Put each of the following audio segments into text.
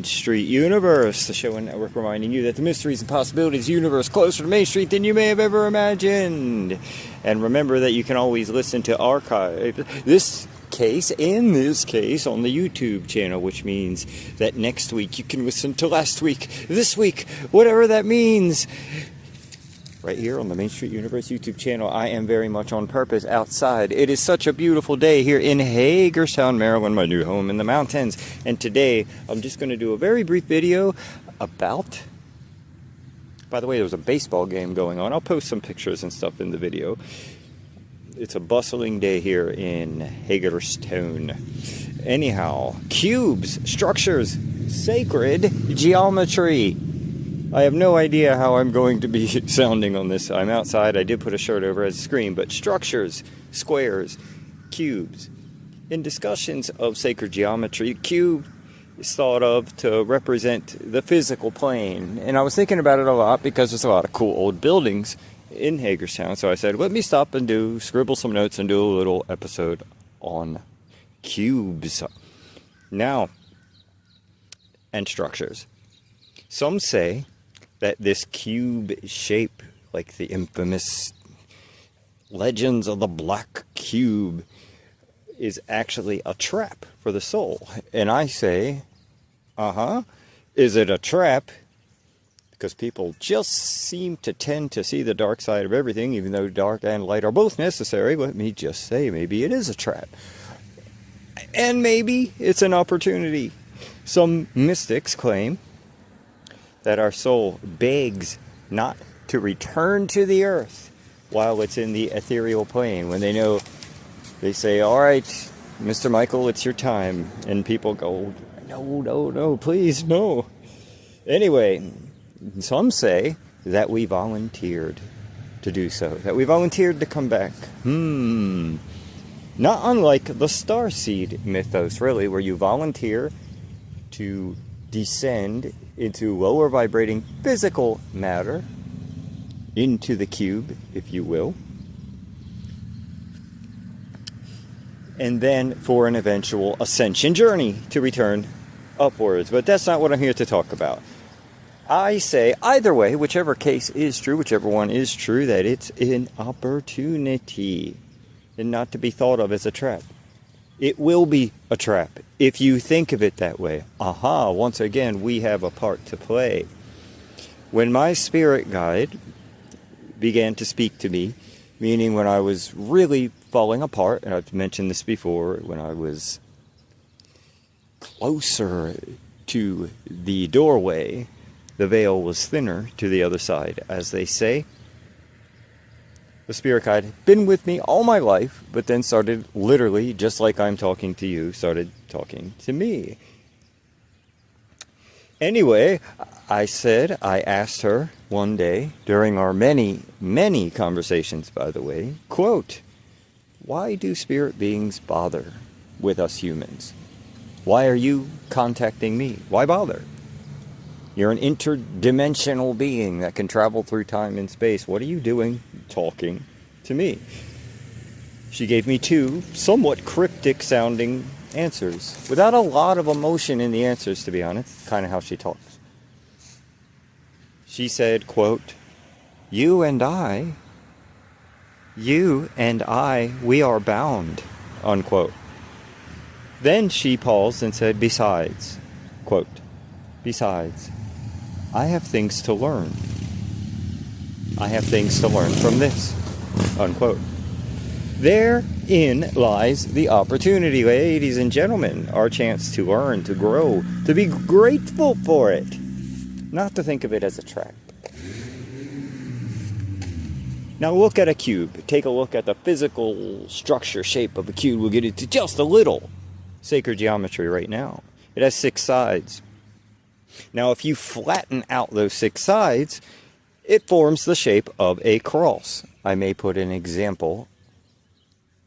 Street Universe, the show and network reminding you that the mysteries and possibilities universe closer to Main Street than you may have ever imagined. And remember that you can always listen to archive in this case on the YouTube channel, which means that next week you can listen to last week, this week, whatever that means. Right here on the Main Street Universe YouTube channel. I am very much on purpose outside. It is such a beautiful day here in Hagerstown, Maryland, my new home in the mountains. And today, I'm just going to do a very brief video about... By the way, there's a baseball game going on. I'll post some pictures and stuff in the video. It's a bustling day here in Hagerstown. Anyhow, cubes, structures, sacred geometry. I have no idea how I'm going to be sounding on this. I'm outside. I did put a shirt over as a screen, but structures, squares, cubes. In discussions of sacred geometry, cube is thought of to represent the physical plane. And I was thinking about it a lot because there's a lot of cool old buildings in Hagerstown. So I said, let me stop and scribble some notes and do a little episode on cubes. Now, and structures. Some say that this cube shape, like the infamous legends of the black cube, is actually a trap for the soul. And I say, is it a trap? Because people just seem to tend to see the dark side of everything, even though dark and light are both necessary. Let me just say, maybe it is a trap. And maybe it's an opportunity. Some mystics claim that our soul begs not to return to the earth while it's in the ethereal plane. When they say, all right, Mr. Michael, it's your time. And people go, no, please, no. Anyway, some say that we volunteered to do so, that we volunteered to come back. Not unlike the starseed mythos, really, where you volunteer to descend into lower vibrating physical matter, into the cube, if you will, and then for an eventual ascension journey to return upwards. But that's not what I'm here to talk about. I say, either way, whichever case is true, whichever one is true, that it's an opportunity and not to be thought of as a trap. It will be a trap if you think of it that way. Once again, we have a part to play. When my spirit guide began to speak to me, meaning when I was really falling apart, and I've mentioned this before, when I was closer to the doorway, the veil was thinner to the other side, as they say. The spirit guide had been with me all my life, but then started literally, just like I'm talking to you, started talking to me. Anyway, I asked her one day, during our many, many conversations, by the way, quote, why do spirit beings bother with us humans? Why are you contacting me? Why bother? You're an interdimensional being that can travel through time and space. What are you doing talking to me? She gave me two somewhat cryptic sounding answers, without a lot of emotion in the answers, to be honest. Kind of how she talks. She said, quote, you and I, we are bound, unquote. Then she paused and said, besides, quote, besides, I have things to learn. I have things to learn from this, unquote. Therein lies the opportunity, ladies and gentlemen, our chance to learn, to grow, to be grateful for it, not to think of it as a trap. Now look at a cube. Take a look at the physical structure, shape of a cube. We'll get into just a little sacred geometry right now. It has 6 sides. Now, if you flatten out those 6 sides, it forms the shape of a cross. I may put an example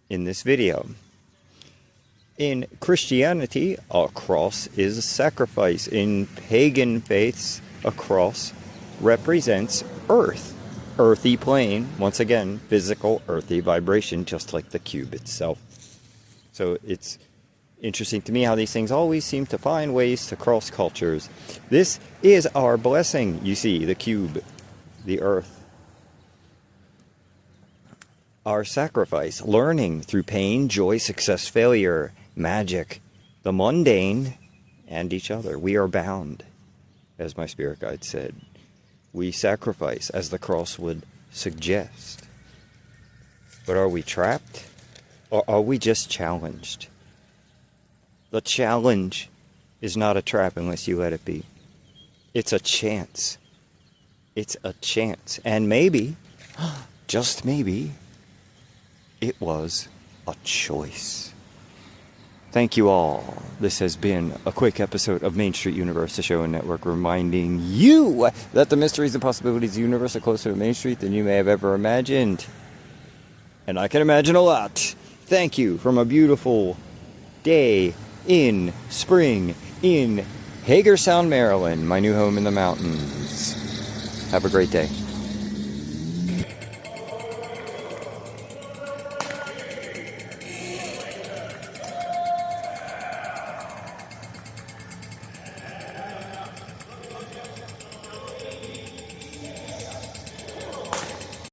in this video. In Christianity, a cross is a sacrifice. In pagan faiths, a cross represents earth. Earthy plane, once again, physical earthy vibration, just like the cube itself. So it's Interesting to me how these things always seem to find ways to cross cultures. This is our blessing, you see, the cube, the earth. Our sacrifice, learning through pain, joy, success, failure, magic, the mundane, and each other. We are bound, as my spirit guide said. We sacrifice, as the cross would suggest. But are we trapped? Or are we just challenged? The challenge is not a trap unless you let it be. It's a chance. It's a chance. And maybe, just maybe, it was a choice. Thank you all. This has been a quick episode of Main Street Universe, the show and network, reminding you that the mysteries and possibilities of the universe are closer to Main Street than you may have ever imagined. And I can imagine a lot. Thank you from a beautiful day in spring in Hagerstown, Maryland, my new home in the mountains. Have a great day.